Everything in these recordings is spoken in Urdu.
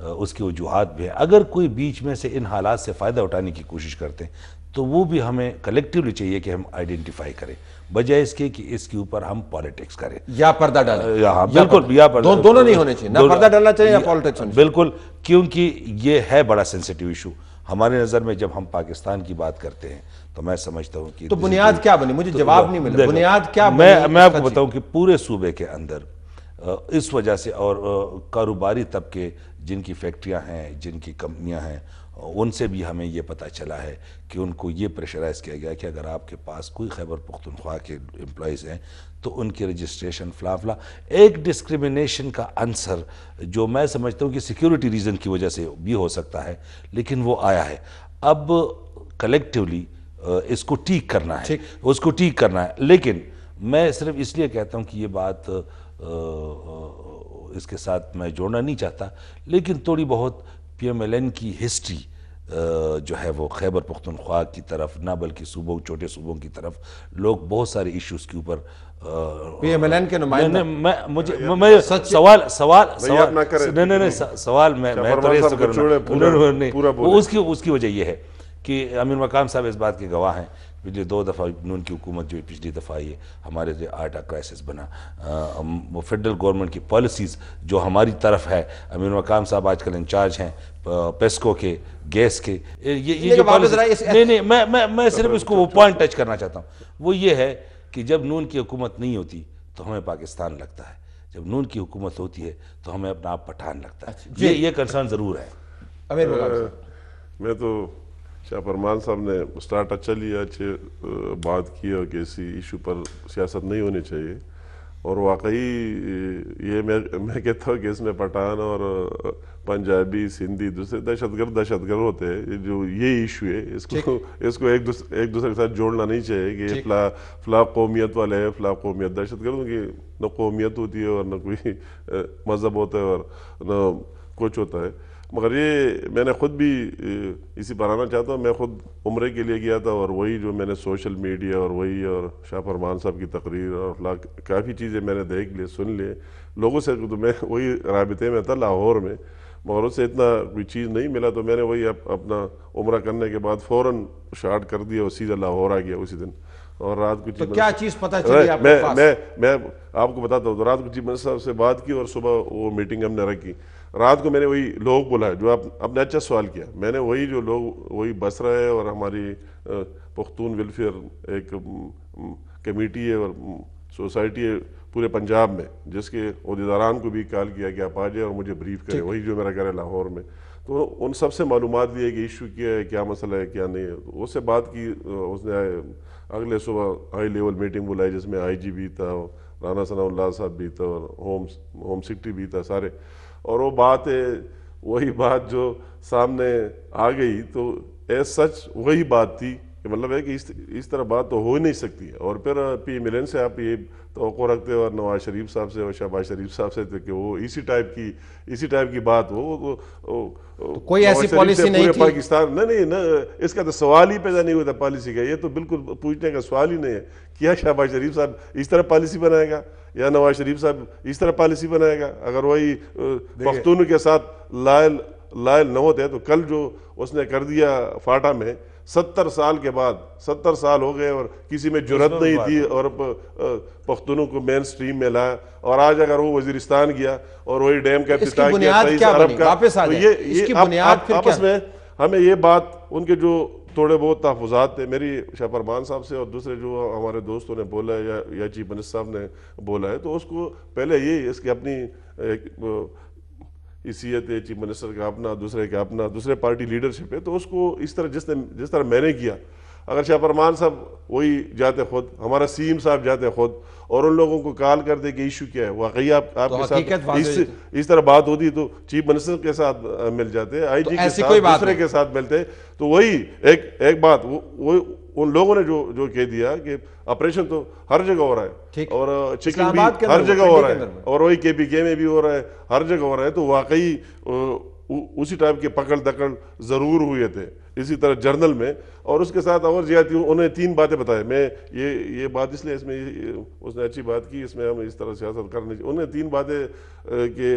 اس کی وجوہات بھی ہیں. اگر کوئی بیچ میں سے ان حالات سے فائدہ اٹھانے کی کوشش کرتے ہیں تو وہ بھی ہمیں کلیکٹیولی چاہیے کہ ہم آئیڈینٹیفائی کریں, بجائے اس کے کہ اس کے اوپر ہم پالیٹکس کریں یا پردہ ڈالیں. ہاں بالکل, یا دونوں نہیں ہونے چاہیے, نہ پردہ ڈالنا چاہیے یا پالیٹکس ہونا چاہیے. بالکل, کیونکہ یہ ہے بڑا سینسیٹیو ایشو ہمارے نظر میں. جب ہم پاکستان کی بات کرتے ہیں تو میں سمجھتا ہوں کہ تو بنیاد کیا بنی, مجھے جواب نہیں ملا, بنیاد کیا بنی. میں آپ کو بتاؤں کہ پورے صوبے کے اندر اس وجہ سے, اور کاروباری طبقے جن کی فیکٹریاں ہیں, جن کی کمپنیاں ہیں, ان سے بھی ہمیں یہ پتہ چلا ہے کہ ان کو یہ پریشرائز کیا گیا کہ اگر آپ کے پاس کوئی خیبر پختونخوا کے امپلائیز ہیں تو ان کی رجسٹریشن فلاں فلاں. ایک ڈسکریمنیشن کا عنصر جو میں سمجھتا ہوں کہ سیکیورٹی ریزن کی وجہ سے بھی ہو سکتا ہے, لیکن وہ آیا ہے. اب کلیکٹیولی اس کو ٹھیک کرنا ہے, اس کو ٹھیک کرنا ہے. لیکن میں صرف اس لیے کہتا ہوں کہ یہ بات اس کے ساتھ میں جوڑنا نہیں چاہتا, لیکن تھوڑی بہت پی ایم ایل این کی ہسٹری جو ہے وہ خیبر پختونخوا کی طرف نہ بلکہ صوبوں, چھوٹے صوبوں کی طرف لوگ بہت سارے ایشوز کے اوپر پی ایم ایل این کے نمائندہ. میں سوال میں اس کی وجہ یہ ہے کہ امیر مقام صاحب اس بات کے گواہ ہیں. پچھلے 2 دفعہ نون کی حکومت جو پچھلی دفعہ آئی ہے, ہمارے جو آٹا کرائسس بنا, وہ فیڈرل گورنمنٹ کی پالیسیز جو ہماری طرف ہے. امیر مقام صاحب آج کل انچارج ہیں پیسکو کے, گیس کے. یہ جو نہیں, میں صرف اس کو وہ پوائنٹ ٹچ کرنا چاہتا ہوں, وہ یہ ہے کہ جب نون کی حکومت نہیں ہوتی تو ہمیں پاکستان لگتا ہے, جب نون کی حکومت ہوتی ہے تو ہمیں اپنا آپ پٹھان لگتا ہے. یہ کنسرن ضرور ہے. میں تو شاہ فرمان صاحب نے سٹارٹ اچھا لیا, اچھے بات کی, اور کہ اسی ایشو پر سیاست نہیں ہونی چاہیے. اور واقعی یہ میں کہتا ہوں کہ اس میں پٹھان اور پنجابی, سندھی, دوسرے دہشت گرد ہوتے ہیں. جو یہ ایشو ہے اس کو ایک دوسرے کے ساتھ جوڑنا نہیں چاہیے کہ فلاں قومیت والے ہیں, فلاں قومیت دہشت گردوں کی نہ قومیت ہوتی ہے اور نہ کوئی مذہب ہوتا ہے اور نہ کچھ ہوتا ہے. مگر یہ میں نے خود بھی اسی پر آنا چاہتا ہوں. میں خود عمرے کے لیے گیا تھا, اور وہی جو میں نے سوشل میڈیا اور وہی اور شاہ فرمان صاحب کی تقریر اور کافی چیزیں میں نے دیکھ لی, سن لی لوگوں سے. تو میں وہی رابطے میں تھا لاہور میں, مگر اس سے اتنا کوئی چیز نہیں ملا. تو میں نے وہی اپنا عمرہ کرنے کے بعد فوراً شارٹ کر دیا اور سیدھا لاہور آ گیا اسی دن. اور رات کو کیا چیز پتہ چلی آپ کے پاس؟ میں آپ کو بتاتا ہوں. تو رات کو چیف منسٹر صاحب سے بات کی اور صبح وہ میٹنگ ہم نے رکھی. رات کو میں نے وہی لوگ بلائے جو آپ نے اچھا سوال کیا. میں نے وہی جو لوگ وہی بسرا ہے اور ہماری پختون ویلفیئر ایک کمیٹی ہے اور سوسائٹی ہے پورے پنجاب میں, جس کے عہدیداران کو بھی کال کیا کہ آپ آ جائیں اور مجھے بریف کریں. وہی جو میرا گھر ہے لاہور میں. تو ان سب سے معلومات لی ہے کہ ایشو کیا ہے, کیا مسئلہ ہے, کیا نہیں ہے. اس سے بات کی. اس نے اگلے صبح ہائی لیول میٹنگ بلائی جس میں آئی جی بھی تھا, رانا ثناء اللہ صاحب بھی تھا, اور ہوم سیکرٹری بھی تھا, سارے. اور وہ بات ہے, وہی بات جو سامنے آ گئی تو ایز سچ وہی بات تھی کہ مطلب ہے کہ اس طرح بات تو ہو نہیں سکتی. اور پھر پی ایم ایل این سے آپ یہ توقع رکھتے اور نواز شریف صاحب سے اور شہباز شریف صاحب سے کہ وہ اسی ٹائپ کی بات ہو. کوئی ایسی پالیسی نہیں تھی پاکستان نہیں, اس کا تو سوال ہی پیدا نہیں ہوا تھا پالیسی کا. یہ تو بالکل پوچھنے کا سوال ہی نہیں ہے. کیا شہباز شریف صاحب اس طرح پالیسی بنائے گا یا نواز شریف صاحب اس طرح پالیسی بنائے گا؟ اگر وہی پختون کے ساتھ لائل نہ ہوتے تو کل جو اس نے کر دیا فاٹا میں 70 سال کے بعد, 70 سال ہو گئے اور کسی میں جرت نہیں تھی اور پختونوں کو مین سٹریم میں لایا. اور آج اگر وہ وزیرستان گیا اور وہی ڈیم کا افتتاح کیا 23 ارب کا, تو یہ آپس میں ہمیں یہ بات ان کے جو تھوڑے بہت تحفظات تھے میری شاہ فرمان صاحب سے اور دوسرے جو ہمارے دوستوں نے بولا ہے یا چیف منسٹر صاحب نے بولا ہے, تو اس کو پہلے یہ اس کی اپنی حیثیت ہے, چیف منسٹر کا اپنا, دوسرے کا اپنا, دوسرے پارٹی لیڈرشپ ہے, تو اس کو اس طرح جس طرح میں نے کیا. اگر شاہ فرمان صاحب وہی جاتے خود, ہمارا سی ایم صاحب جاتے خود اور ان لوگوں کو کال کر دے کہ ایشو کیا ہے, واقعی آپ کے ساتھ اس طرح بات ہوتی تو چیف منسٹر کے ساتھ مل جاتے, آئی جی کے ساتھ, دوسرے کے ساتھ ملتے. تو وہی ایک بات وہ ان لوگوں نے جو کہہ دیا کہ آپریشن تو ہر جگہ ہو رہا ہے اور چیکنگ بھی ہر جگہ ہو رہا ہے اور وہی کے پی کے میں بھی ہو رہا ہے, ہر جگہ ہو رہا ہے. تو واقعی اسی ٹائپ کے پکڑ دکڑ ضرور ہوئے تھے اسی طرح جرنل میں. اور اس کے ساتھ اور زیادتی انہیں 3 باتیں بتائے. میں یہ بات اس لیے اس میں اس نے اچھی بات کی, اس میں ہم اس طرح سیاست کرنی چاہیے. انہیں 3 باتیں کہ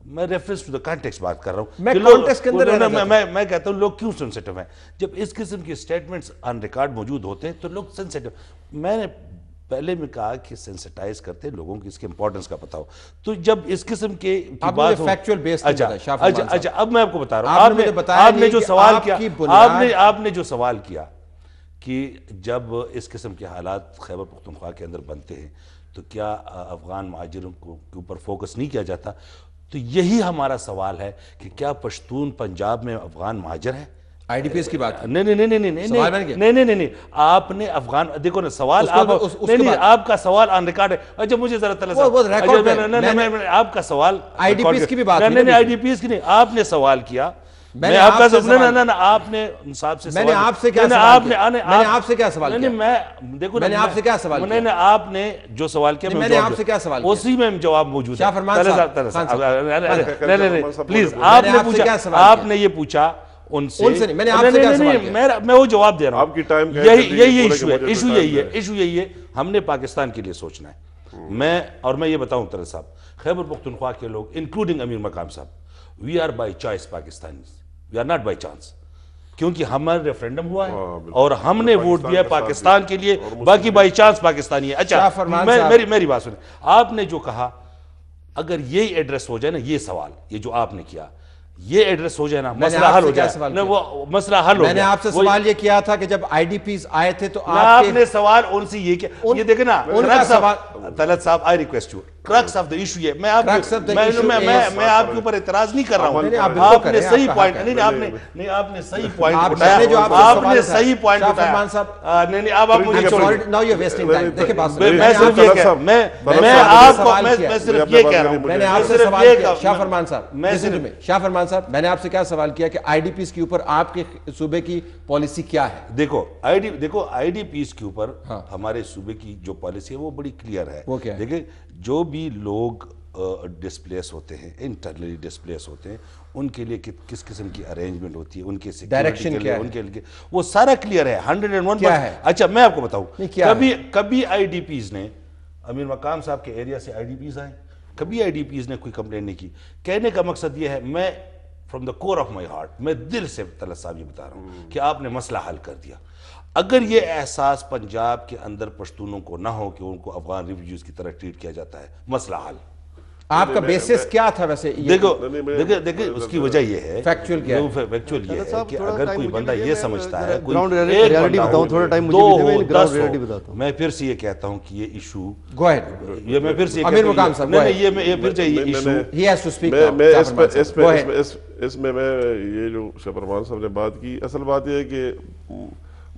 میں ریفرنس ٹو دا کانٹیکسٹ بات کر رہا ہوں میں کہ context کے اندر رہنا چاہتا ہوں. میں کہتا ہوں لوگ کیوں سینسیٹیو ہیں. جب اس قسم کے سٹیٹمنٹس آن ریکارڈ موجود ہوتے ہیں تو لوگ سینسیٹیو. میں نے پہلے میں کہا کہ سینسیٹائز کرتے ہیں لوگوں کی اس کے امپورٹنس کا پتہ ہو. تو جب اس قسم کی بات ہو فیکچوئل بیس نہیں بتایا شاہ فرمان صاحب. اچھا اب میں آپ کو بتا رہا ہوں. آپ نے جو سوال کیا, آپ نے جو سوال کیا کہ جب اس قسم کے حالات خیبر پختونخوا کے اندر بنتے ہیں تو کیا افغان مہاجروں کے اوپر فوکس نہیں کیا جاتا. تو یہی ہمارا سوال ہے کہ کیا پشتون پنجاب میں افغان مہاجر ہیں. آئی ڈی پیز کی بات نہیں آپ نے افغان دیکھو نا سوال آپ کا سوال آن ریکارڈ ہے. اچھا مجھے ذرا آپ کا سوال آئی ڈی پیز کی بھی بات نہیں آئی ڈی پیز کی نہیں. آپ نے سوال کیا, میں آپ کا آپ نے انصاف سے میں نے آپ سے کیا سوال کیا, میں دیکھو میں نے آپ سے کیا سوال کیا, آپ نے جو سوال کیا میں نے آپ سے کیا سوال کیا, اسی میں جواب موجود ہے. شاہ فرمان صاحب پلیز آپ نے یہ پوچھا ان سے, میں نے آپ سے کیا سوال کیا, میں وہ جواب دے رہا ہوں. آپ کی ٹائم یہی ایشو یہی ہے. ہم نے پاکستان کے لیے سوچنا ہے. میں یہ بتاؤں طرز صاحب, خیبر پختونخوا کے لوگ انکلوڈنگ امیر مقام صاحب, we are by choice Pakistanis, we are not by chance. کیونکہ ہمارا ریفرینڈم ہوا ہے اور ہم نے ووٹ دیا پاکستان کے لیے, باقی بائی چانس پاکستانی ہے. اچھا میری بات سنیں, آپ نے جو کہا اگر یہ ایڈریس ہو جائے نا, یہ سوال یہ جو آپ نے کیا یہ ایڈریس ہو جائے نا, مسئلہ حل ہو جائے. وہ مسئلہ حل ہو گیا. میں نے آپ سے سوال یہ کیا تھا کہ جب آئی ڈی پیز آئے تھے تو آپ نے سوال ان سے یہ کیا, یہ دیکھیں نا طلعت صاحب, I request you, crux of the issue یہ, میں آپ کے اوپر اعتراض نہیں کر رہا ہوں. آپ نے صحیح پوائنٹ نہیں, آپ نے صحیح پوائنٹ اٹھایا, آپ نے صحیح پوائنٹ اٹھایا. نہیں اب آپ مجھے چھوڑ, ناؤ یو ویسٹنگ ٹائم. دیکھیں بات میں صرف یہ کہہ رہا ہوں, میں نے آپ سے سوال کیا شاہ فرمان صاحب, میں نے آپ سے کیا سوال کیا کہ آئی ڈی پیز کے اوپر آپ کے صوبے کی پالیسی کیا ہے. دیکھو آئی ڈی پیز کے اوپر ہمارے صوبے کی جو پالیسی ہے وہ بڑی کلیئر ہے. دیکھیں جو بھی لوگ ڈسپلیس ہوتے ہیں, انٹرنلی ڈسپلیس ہوتے ہیں, ان کے لیے کس قسم کی ارینجمنٹ ہوتی ہے, ان کے ڈائریکشن کیا ہے, ان کے لیے وہ سارا کلیئر ہے 101%. اچھا میں آپ کو بتاؤں, کبھی آئی ڈی پیز نے امیر مقام صاحب کے ایریا سے آئی ڈی پیز آئے, کبھی آئی ڈی پیز نے کوئی کمپلین نہیں کی. کہنے کا مقصد یہ ہے, میں from the core of my heart, میں دل سے طلعت صاحب یہ بتا رہا ہوں کہ آپ نے مسئلہ حل کر دیا. اگر یہ احساس پنجاب کے اندر پشتونوں کو نہ ہو کہ ان کو افغان ریفیوجیز کی طرح ٹریٹ کیا جاتا ہے, مسئلہ حل. آپ کا بیسس کیا تھا ویسے؟ دیکھیں اس کی وجہ یہ ہے, فیکچوئل کیا ہے, فیکچوئل یہ ہے کہ اگر کوئی بندہ یہ سمجھتا ہے, میں پھر سے یہ کہتا ہوں کہ یہ ایشو گو اہیڈ, یہ میں پھر سے امیر مقام صاحب یہ پھر چاہیے ایشو ہی ہیز ٹو سپیک. اس میں یہ جو شاہ فرمان صاحب نے بات کی, اصل بات یہ ہے کہ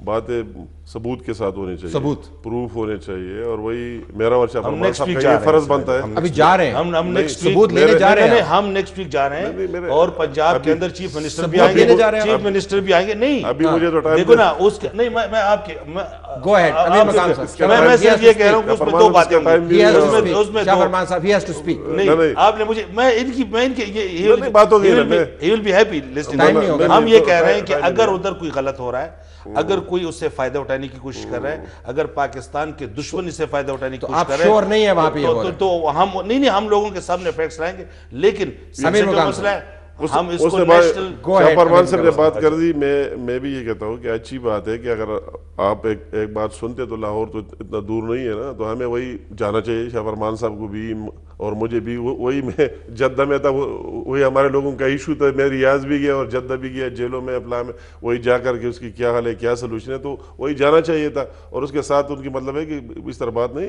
باتیں ثبوت کے ساتھ ہونی چاہیے, ثبوت پروف ہونے چاہیے, اور وہی میرا اور شاہ فرمان صاحب کا یہ فرض بنتا ہے. ابھی جا رہے ہیں ہم ثبوت لینے جا رہے ہیں, ہم نیکسٹ ویک جا رہے ہیں, اور پنجاب کے اندر چیف منسٹر بھی آئیں گے, چیف منسٹر بھی آئیں گے. نہیں ابھی مجھے تو ٹائم دیکھو نا اس کے, نہیں میں آپ کے گو اہیڈ امیر مقام صاحب, میں صرف یہ کہہ رہا ہوں کہ اس میں دو باتیں ہوں گی. شاہ فرمان صاحب ہی ہیز ٹو سپیک. نہیں آپ نے مجھے, میں ان کی یہ بات ہو گئی, ہی ول بی ہیپی لسننگ. ہم یہ کہہ رہے ہیں کہ اگر ادھر کوئی غلط ہو رہا ہے, اگر کوئی اس سے فائدہ اٹھانے کی کوشش کر رہا ہے, اگر پاکستان کے دشمن اس سے فائدہ اٹھانے کی کوشش کر رہے ہیں, شور نہیں ہے وہاں پہ, تو ہم نہیں ہم لوگوں کے سامنے فیکٹس لائیں گے. لیکن امیر مقام مسئلہ ہے ہم اس کو نیشنل. شاہ فرمان صاحب نے بات کر دی, میں بھی یہ کہتا ہوں کہ اچھی بات ہے کہ اگر آپ ایک بات سنتے تو لاہور تو اتنا دور نہیں ہے نا, تو ہمیں وہی جانا چاہیے. شاہ فرمان صاحب کو بھی اور مجھے بھی, وہی میں جدہ میں تھا, وہی ہمارے لوگوں کا ایشو تھا. میں ریاض بھی گیا اور جدہ بھی گیا, جیلوں میں اپلا میں, وہی جا کر کے اس کی کیا حال ہے, کیا سلوشن ہے, تو وہی جانا چاہیے تھا. اور اس کے ساتھ ان کی مطلب ہے کہ اس طرح بات نہیں,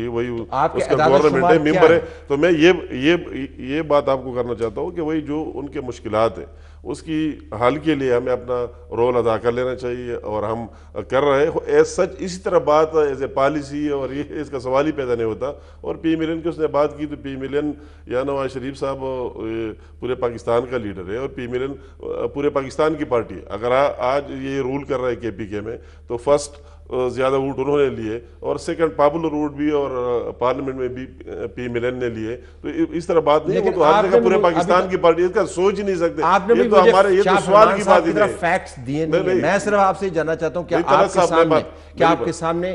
یہ وہی اس کا گورنمنٹ ہے, ممبر ہے. تو میں یہ بات آپ کو کرنا چاہتا ہوں کہ وہی جو ان کے مشکلات ہیں اس کی حل کے لیے ہمیں اپنا رول ادا کر لینا چاہیے, اور ہم کر رہے ہیں ایز سچ. اسی طرح بات ایز اے پالیسی, اور یہ اس کا سوال ہی پیدا نہیں ہوتا. اور پی ملین کی اس نے بات کی, تو پی ملین یا نواز شریف صاحب پورے پاکستان کا لیڈر ہے, اور پی ملین پورے پاکستان کی پارٹی ہے. اگر آج یہ رول کر رہا ہے کے پی کے میں, تو فرسٹ زیادہ ووٹ انہوں نے لیے, اور سیکنڈ پاپولر ووٹ بھی اور پارلیمنٹ میں بھی پی ملین نے لیے. تو اس طرح بات نہیں, وہ تو ہر جگہ پورے پاکستان کی پارٹی, اس کا سوچ ہی نہیں سکتے. یہ تو ہمارے یہ تو سوال کی بات ہی نہیں, فیکٹس دیے نہیں. میں صرف آپ سے جاننا چاہتا ہوں کہ آپ کے سامنے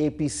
APC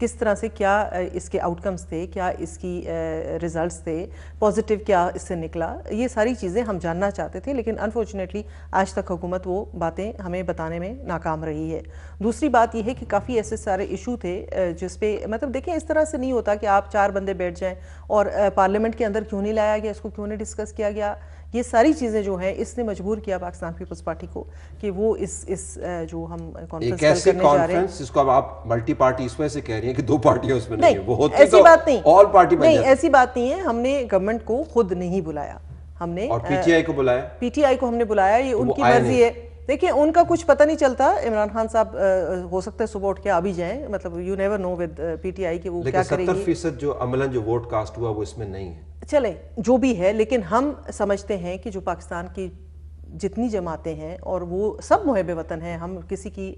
کس طرح سے کیا اس کے آؤٹ کمز تھے, کیا اس کی ریزلٹس تھے, پازیٹیو کیا اس سے نکلا, یہ ساری چیزیں ہم جاننا چاہتے تھے, لیکن انفارچونیٹلی آج تک حکومت وہ باتیں ہمیں بتانے میں ناکام رہی ہے. دوسری بات یہ ہے کہ کافی ایسے سارے ایشو تھے جس پہ مطلب دیکھیں اس طرح سے نہیں ہوتا کہ آپ 4 بندے بیٹھ جائیں اور پارلیمنٹ کے اندر کیوں نہیں لایا گیا, اس کو کیوں نہیں ڈسکس کیا گیا. یہ ساری چیزیں جو ہیں اس نے مجبور کیا پاکستان پیپلز پارٹی کو کہ وہ اس جو ہم ایک کانفرنس ایسی کرنے جا رہے ہیں, کانفرنس جس کو اب آپ ملٹی پارٹی اس میں سے کہہ رہی ہیں کہ 2 پارٹیاں اس میں نہیں ہیں, وہ ہوتی ایسی تو بات نہیں, آل پارٹی بن نہیں جاتی. ایسی بات نہیں ہے. ہم نے گورنمنٹ کو خود نہیں بلایا, ہم نے اور پی ٹی آئی کو بلایا, پی ٹی آئی کو ہم نے بلایا, یہ ان کی مرضی ہے. دیکھیں ان کا کچھ پتہ نہیں چلتا, عمران خان صاحب ہو سکتا ہے صبح اٹھ کے آ بھی جائیں, مطلب you never know with P T I کہ وہ کیا کرے گی. لیکن 70% جو عملاً جو ووٹ کاسٹ ہوا وہ اس میں نہیں ہے. چلیں جو بھی ہے, لیکن ہم سمجھتے ہیں کہ جو پاکستان کی جتنی جماعتیں ہیں اور وہ سب محب وطن ہیں, ہم کسی کی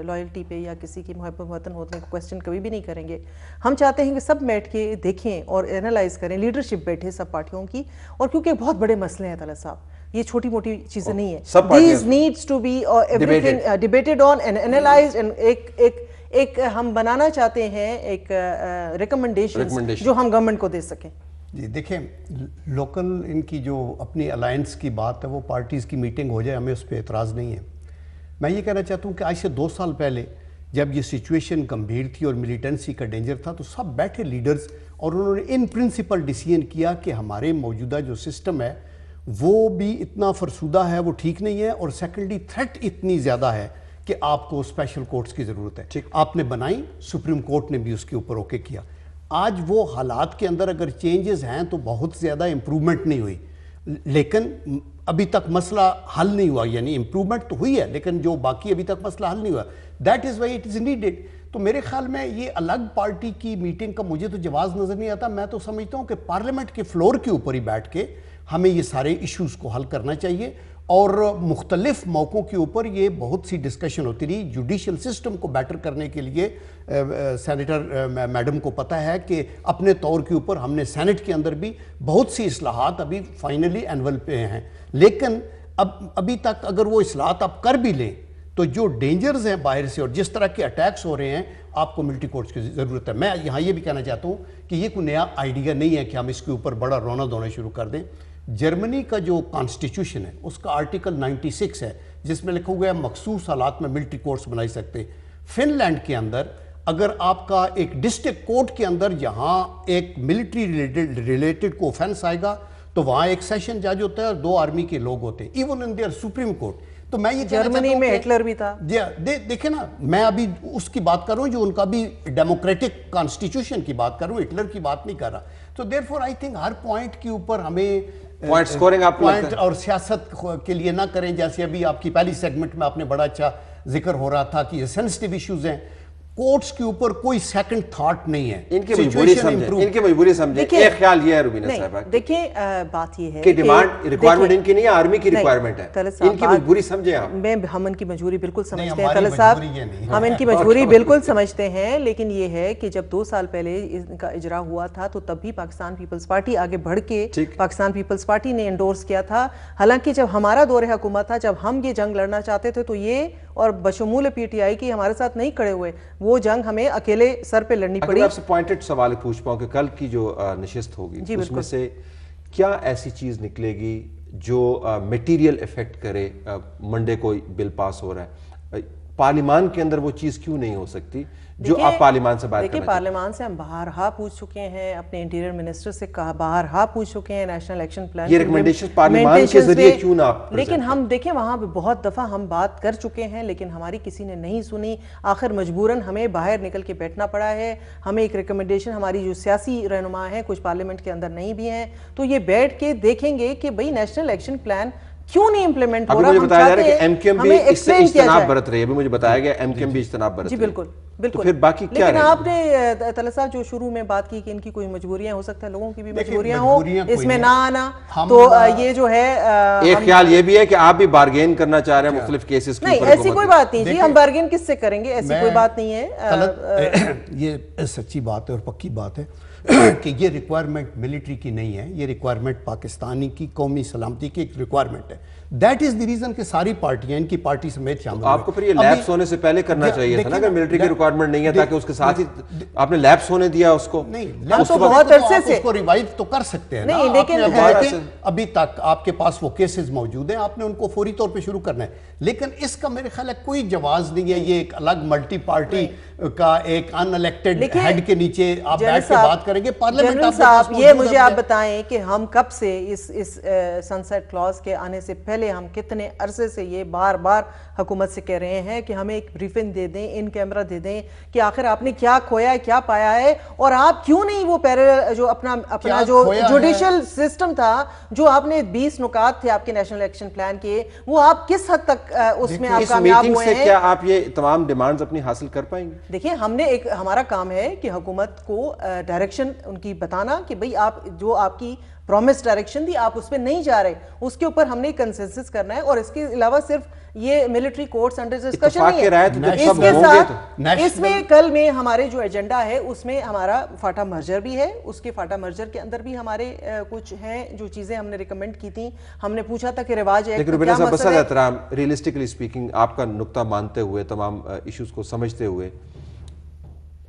لائلٹی پہ یا کسی کی محب وطن ہونے کو کویسچن کبھی بھی نہیں کریں گے. ہم چاہتے ہیں کہ سب بیٹھ کے دیکھیں اور اینالائز کریں, لیڈرشپ بیٹھے سب پارٹیوں کی, اور کیونکہ بہت بڑے مسئلے ہیں طلعت صاحب, یہ چھوٹی موٹی چیزیں نہیں ہیں. These needs to be everything debated on and analyzed, and ایک ہم بنانا چاہتے ہیں ایک ریکمنڈیشن جو ہم گورنمنٹ کو دے سکیں. جی دیکھیں, لوکل ان کی جو اپنی الائنس کی بات ہے وہ پارٹیز کی میٹنگ ہو جائے, ہمیں اس پہ اعتراض نہیں ہے. میں یہ کہنا چاہتا ہوں کہ آج سے 2 سال پہلے جب یہ سچویشن گمبھیر تھی اور ملیٹنسی کا ڈینجر تھا, تو سب بیٹھے لیڈرز اور انہوں نے ان پرنسپل ڈیسیژن کیا کہ ہمارے موجودہ جو سسٹم ہے وہ بھی اتنا فرسودہ ہے, وہ ٹھیک نہیں ہے, اور سیکنڈلی تھریٹ اتنی زیادہ ہے کہ آپ کو اسپیشل کورٹس کی ضرورت ہے. آپ نے بنائی, سپریم کورٹ نے بھی اس کے اوپر اوکے کیا. آج وہ حالات کے اندر اگر چینجز ہیں تو بہت زیادہ امپرومنٹ نہیں ہوئی, لیکن ابھی تک مسئلہ حل نہیں ہوا. یعنی امپرومنٹ تو ہوئی ہے لیکن جو باقی ابھی تک مسئلہ حل نہیں ہوا, that is why it is needed. تو میرے خیال میں یہ الگ پارٹی کی میٹنگ کا مجھے تو جواز نظر نہیں آتا. میں تو سمجھتا ہوں کہ پارلیمنٹ کے فلور کے اوپر ہی بیٹھ کے ہمیں یہ سارے ایشوز کو حل کرنا چاہیے, اور مختلف موقعوں کے اوپر یہ بہت سی ڈسکشن ہوتی رہی. جوڈیشل سسٹم کو بیٹر کرنے کے لیے سینیٹر میڈم کو پتہ ہے کہ اپنے طور کے اوپر ہم نے سینٹ کے اندر بھی بہت سی اصلاحات ابھی فائنلی اینول پہ ہیں, لیکن ابھی تک اگر وہ اصلاحات آپ کر بھی لیں تو جو ڈینجرز ہیں باہر سے اور جس طرح کے اٹیکس ہو رہے ہیں, آپ کو ملٹی کورٹس کی ضرورت ہے. میں یہاں یہ بھی کہنا چاہتا ہوں کہ یہ کوئی نیا آئیڈیا نہیں ہے کہ ہم اس کے اوپر بڑا رونا دھونا شروع کر دیں. جرمنی کا جو کانسٹیٹیوشن ہے اس کا آرٹیکل 96 ہے جس میں لکھا ہوا ہے مخصوص حالات میں ملٹری کورٹس بنائی سکتے. فن لینڈ کے اندر اگر آپ کا ایک ڈسٹرکٹ کورٹ کے اندر جہاں ایک ملٹری ریلیٹڈ کو اوفینس آئے گا تو وہاں ایک سیشن جج ہوتا ہے اور 2 آرمی کے لوگ ہوتے ہیں, even in their Supreme Court. تو میں یہ جرمنی میں ہٹلر بھی تھا. دیکھیں نا, میں ابھی اس کی بات کر رہا ہوں جو ان کا بھی ڈیموکریٹک کانسٹیٹیوشن کی بات کر رہا ہوں, ہٹلر کی بات نہیں کر رہا. تو دیر فور آئی تھنک ہر پوائنٹ کے اوپر ہمیں پوائنٹ سکورنگ آپ پوائنٹ اور سیاست کے لیے نہ کریں. جیسے ابھی آپ کی پہلی سیگمنٹ میں آپ نے بڑا اچھا ذکر ہو رہا تھا کہ یہ سینسٹیو ایشوز ہیں, کورٹس کے اوپر کوئی سیکنڈ تھاٹ نہیں ہے. ان کی مجبوری سمجھیں. ایک خیال یہ ہے روبینہ صاحبہ, دیکھیں بات یہ ہے کہ ڈیمانڈ ریکوائرمنٹ ان کی نہیں ہے, آرمی کی ریکوائرمنٹ ہے. ان کی مجبوری سمجھیں آپ. ہم ان کی مجبوری بالکل سمجھتے ہیں طلعت صاحب, ہم ان کی مجبوری بالکل سمجھتے ہیں, لیکن یہ ہے کہ جب 2 سال پہلے ان کا اجرا ہوا تھا تو تب بھی پاکستان پیپلز پارٹی آگے بڑھ کے پاکستان پیپلز پارٹی نے انڈورس کیا تھا. حالانکہ جب ہمارا دور حکومت تھا, جب ہم یہ جنگ لڑنا چاہتے تھے تو یہ اور بشمول پی ٹی آئی کی ہمارے ساتھ نہیں کھڑے ہوئے, وہ جنگ ہمیں اکیلے سر پہ لڑنی پڑی. اگر آپ سے پوائنٹڈ سوال پوچھ پاؤں کہ کل کی جو نشست ہوگی اس میں سے کیا ایسی چیز نکلے گی جو میٹیریل افیکٹ کرے؟ منڈے کو بل پاس ہو رہا ہے, پارلیمان کے اندر وہ چیز کیوں نہیں ہو سکتی جو آپ پارلیمان سے بات کریں؟ دیکھیں پارلیمان سے ہم بہرہا پوچھ چکے ہیں, اپنے انٹیریئر منسٹر سے بہرہا پوچھ چکے ہیں نیشنل ایکشن پلان. یہ ریکمنڈیشن پارلیمان کے ذریعے کیوں نہ آپ, لیکن ہم دیکھیں وہاں پہ بہت دفعہ ہم بات کر چکے ہیں لیکن ہماری کسی نے نہیں سنی. آخر مجبوراً ہمیں باہر نکل کے بیٹھنا پڑا ہے. ہمیں ایک ریکمنڈیشن, ہماری جو سیاسی رہنما ہیں کچھ پارلیمنٹ کے اندر نہیں بھی ہیں, تو یہ بیٹھ کے دیکھیں گے کہ بھئی نیشنل ایکشن پلان کیوں نہیں امپلیمنٹ ہو رہا. مجھے بتایا جا رہا ہے کہ ایم کیو ایم بھی اس سے اجتناب برت رہی ہے, ابھی مجھے بتایا گیا ایم کیو ایم بھی اجتناب برت رہی ہے. جی بالکل بالکل. پھر باقی کیا لیکن آپ نے طلعت صاحب جو شروع میں بات کی کہ ان کی کوئی مجبوریاں ہو سکتا ہے, لوگوں کی بھی مجبوریاں ہوں, اس میں نہ آنا, تو یہ جو ہے ایک خیال یہ بھی ہے کہ آپ بھی بارگین کرنا چاہ رہے ہیں مختلف کیسز کے اوپر. نہیں ایسی کوئی بات نہیں جی, ہم بارگین کس سے کریں گے, ایسی کوئی بات نہیں ہے. یہ سچی بات ہے اور پکی بات ہے. کہ یہ ریکوائرمنٹ ملٹری کی نہیں ہے, یہ ریکوائرمنٹ پاکستانی کی قومی سلامتی کی ایک ریکوائرمنٹ ہے. دیٹ از دی ریزن کہ ساری پارٹیاں ان کی پارٹی سمیت شامل آپ کو پھر یہ لیپس ہونے سے پہلے کرنا چاہیے تھا نا, اگر ملٹری کی ریکوائرمنٹ نہیں ہے, تاکہ اس کے ساتھ ہی آپ نے لیپس ہونے دیا اس کو. نہیں, تو بہت عرصے سے اس کو ریوائو تو کر سکتے ہیں. نہیں, لیکن ابھی تک آپ کے پاس وہ کیسز موجود ہیں, آپ نے ان کو فوری طور پہ شروع کرنا ہے. لیکن اس کا میرے خیال ہے کوئی جواز نہیں ہے, یہ ایک الگ ملٹی پارٹی کا ایک ان الیکٹڈ ہیڈ کے نیچے آپ بیٹھ کے بات کریں گے. جنرل صاحب, یہ مجھے آپ بتائیں کہ ہم کب سے اس سن سیٹ کلاز کے آنے سے پہلے ہم کتنے عرصے سے یہ بار بار حکومت سے کہہ رہے ہیں کہ ہمیں ایک بریفنگ دے دیں, ان کیمرہ دے دیں کہ آخر آپ نے کیا کھویا ہے, کیا پایا ہے, اور آپ کیوں نہیں وہ جو اپنا جو جوڈیشل سسٹم تھا, جو آپ نے 20 نکات تھے آپ کے نیشنل ایکشن پلان کے, وہ آپ کس حد تک اس میں آپ کامیاب ہوئے ہیں؟ کیا آپ یہ تمام ڈیمانڈز اپنی حاصل کر پائیں گے؟ دیکھیں, ہم نے ہمارا کام ہے کہ حکومت کو ڈائریکشن ان کی بتانا کہ بھئی آپ جو آپ کی پرومس ڈائریکشن دی آپ اس پہ نہیں جا رہے, اس کے اوپر ہم نے کنسنسس کرنا ہے. اور اس کے علاوہ صرف یہ ملٹری کورٹس انڈر ڈسکشن نہیں ہے, اس کے ساتھ اس میں کل میں ہمارے جو ایجنڈا ہے اس میں ہمارا فاٹا مرجر بھی ہے. اس کے فاٹا مرجر کے اندر بھی ہمارے کچھ ہیں جو چیزیں ہم نے ریکمنڈ کی تھیں. ہم نے پوچھا تھا کہ رواج ایکٹ لیکن ربینہ صاحب, بسد احترام, ریئلسٹکلی اسپیکنگ, آپ کا نقطہ مانتے ہوئے, تمام ایشوز کو سمجھتے ہوئے,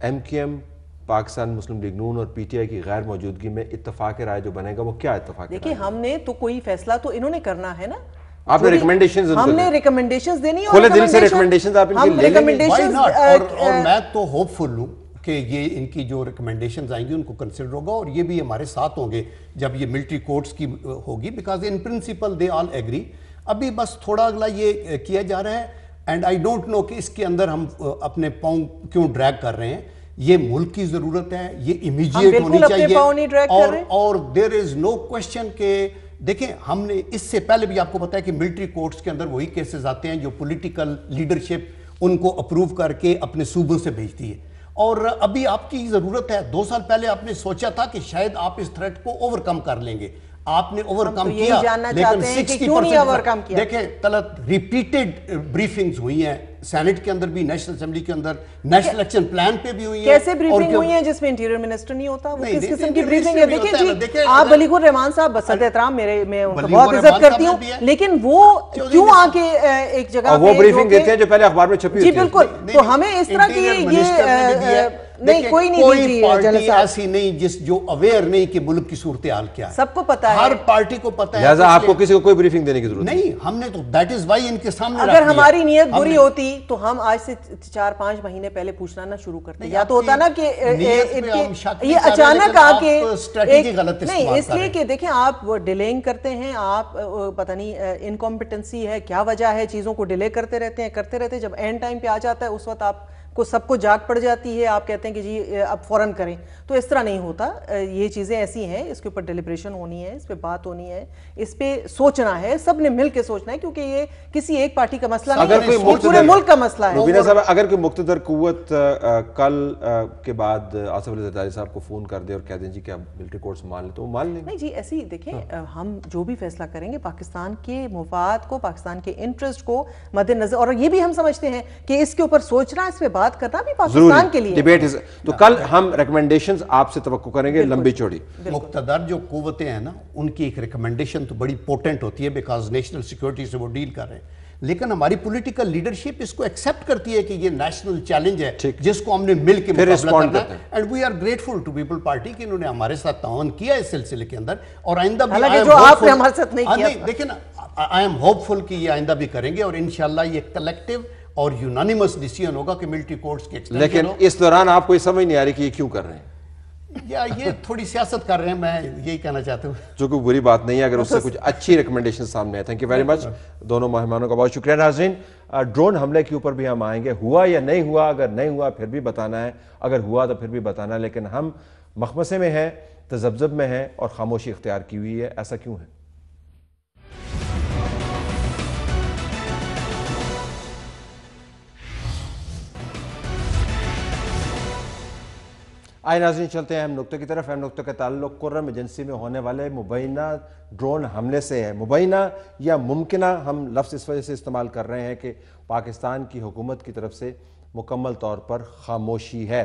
ایم کیو ایم, پاکستان مسلم لیگ نون اور پی ٹی آئی کی غیر موجودگی میں اتفاق رائے جو بنے گا وہ کیا اتفاق رائے؟ دیکھیں, ہم نے تو کوئی فیصلہ تو انہوں نے کرنا ہے نا, آپ نے ریکمنڈیشنز ہم نے ریکمنڈیشنز دینی, کھلے دل سے ریکمنڈیشنز آپ ان کی لے لیں گے. اور میں تو ہوپ فل ہوں کہ یہ ان کی جو ریکمنڈیشنز آئیں گی ان کو کنسیڈر ہوگا, اور یہ بھی ہمارے ساتھ ہوں گے جب یہ ملٹری کورٹس کی ہوگی, because in principle they all agree. ابھی بس تھوڑا اگلا یہ کیا جا رہا ہے, اینڈ آئی ڈونٹ نو کہ اس کے اندر ہم اپنے پاؤں کیوں ڈریگ کر رہے ہیں. یہ ملک کی ضرورت ہے, یہ امیجیٹ ہونی چاہیے, اور دیر از نو کوشچن کہ دیکھیں, ہم نے اس سے پہلے بھی آپ کو پتا ہے کہ ملٹری کورٹس کے اندر وہی کیسز آتے ہیں جو پولیٹیکل لیڈرشپ ان کو اپروو کر کے اپنے صوبوں سے بھیجتی ہے. اور ابھی آپ کی ضرورت ہے, 2 سال پہلے آپ نے سوچا تھا کہ شاید آپ اس تھریٹ کو اوور کم کر لیں گے, آپ نے اوور کم کیا, لیکن 60% دیکھیں طلعت ریپیٹڈ بریفنگز ہوئی ہیں سینٹ کے اندر بھی, نیشنل اسمبلی کے اندر, نیشنل ایکشن پلان پہ بھی ہوئی ہیں. کیسے بریفنگ ہوئی ہیں جس میں انٹیریئر منسٹر نہیں ہوتا, وہ کس قسم کی بریفنگ ہے؟ دیکھیں جی, آپ بلیغ الرحمان صاحب, بسط احترام, میں بہت عزت کرتی ہوں, لیکن وہ کیوں آ کے ایک جگہ وہ بریفنگ دیتے ہیں جو پہلے اخبار میں چھپی ہوتی ہے. جی بالکل, تو ہمیں اس طرح کی یہ نہیں, کوئی پارٹی ایسی نہیں جس جو اویئر نہیں کہ ملک کی صورتحال کیا ہے, سب کو پتا ہے, ہر پارٹی کو پتا ہے. لہٰذا آپ کو کسی کو کوئی بریفنگ دینے کی ضرورت نہیں, ہم نے تو دیٹ از وائی ان کے سامنے. اگر ہماری نیت بری ہوتی تو ہم آج سے 4-5 مہینے پہلے پوچھنا نہ شروع کرتے. یا تو ہوتا نا کہ یہ اچانک آ کے نہیں, اس لیے کہ دیکھیں آپ ڈیلینگ کرتے ہیں, آپ پتہ نہیں انکمپیٹنسی ہے, کیا وجہ ہے, چیزوں کو ڈیلے کرتے رہتے, جب اینڈ ٹائم پہ آ جاتا ہے اس وقت آپ کو سب کو جاگ پڑ جاتی ہے, آپ کہتے ہیں کہ جی اب فوراً کریں. تو اس طرح نہیں ہوتا, یہ چیزیں ایسی ہیں, اس کے اوپر ڈیلیبریشن ہونی ہے, اس پہ بات ہونی ہے, اس پہ سوچنا ہے, سب نے مل کے سوچنا ہے, کیونکہ یہ کسی ایک پارٹی کا مسئلہ نہیں ہے, پورے ملک کا مسئلہ ہے. ربینہ صاحب, اگر کوئی مقتدر قوت کل کے بعد آصف علی زرداری صاحب کو فون کر دے اور کہہ دیں جی کہ آپ ملٹری کورٹس مان لیں, تو وہ مان لیں؟ نہیں جی, ایسی دیکھیں, ہم جو بھی فیصلہ کریں گے پاکستان کے مفاد کو, پاکستان کے انٹرسٹ کو مد نظر, اور یہ بھی ہم سمجھتے ہیں کہ اس کے اوپر سوچنا, اس پہ بات کرنا بھی پاکستان کے لیے ڈیبیٹ. تو کل ہم ریکمنڈیشنز آپ سے توقع کریں گے لمبی چوڑی. مقتدر جو قوتیں ہیں نا, ان کی ایک ریکمنڈیشن تو بڑی پوٹنٹ ہوتی ہے, بیکاز نیشنل سیکورٹی سے وہ ڈیل کر رہے ہیں, لیکن ہماری پولیٹیکل لیڈرشپ اس کو ایکسیپٹ کرتی ہے کہ یہ نیشنل چیلنج ہے جس کو ہم نے مل کے مقابلہ کرنا ہے. And we are grateful to People Party کہ انہوں نے ہمارے ساتھ تعاون کیا اس سلسلے کے اندر, اور آئندہ بھی جو آپ نے ہمارے ساتھ نہیں کیا. دیکھیں نا, آئی ایم ہوپ فل کہ یہ آئندہ بھی کریں گے, اور انشاءاللہ یہ کلیکٹیو اور یونانیمس ڈیسیژن ہوگا کہ ملٹری کورٹس کے ایکسٹینشن. لیکن اس دوران آپ کو یہ سمجھ نہیں آ رہی کہ یہ کیوں کر رہے ہیں, یا یہ تھوڑی سیاست کر رہے ہیں, میں یہی کہنا چاہتا ہوں, جو کہ بری بات نہیں ہے اگر اس سے کچھ اچھی ریکمنڈیشن سامنے آئے. تھینک یو ویری مچ, دونوں مہمانوں کا بہت شکریہ. ناظرین, ڈرون حملے کے اوپر بھی ہم آئیں گے, ہوا یا نہیں ہوا, اگر نہیں ہوا پھر بھی بتانا ہے, اگر ہوا تو پھر بھی بتانا ہے, لیکن ہم مخمصے میں ہیں, تذبذب میں ہیں اور خاموشی اختیار کی ہوئی ہے. ایسا کیوں ہے؟ آئے ناظرین, چلتے ہیں اہم نقطے کی طرف. اہم نقطے کا تعلق قرم ایجنسی میں ہونے والے مبینہ ڈرون حملے سے ہے. مبینہ یا ممکنہ ہم لفظ اس وجہ سے استعمال کر رہے ہیں کہ پاکستان کی حکومت کی طرف سے مکمل طور پر خاموشی ہے.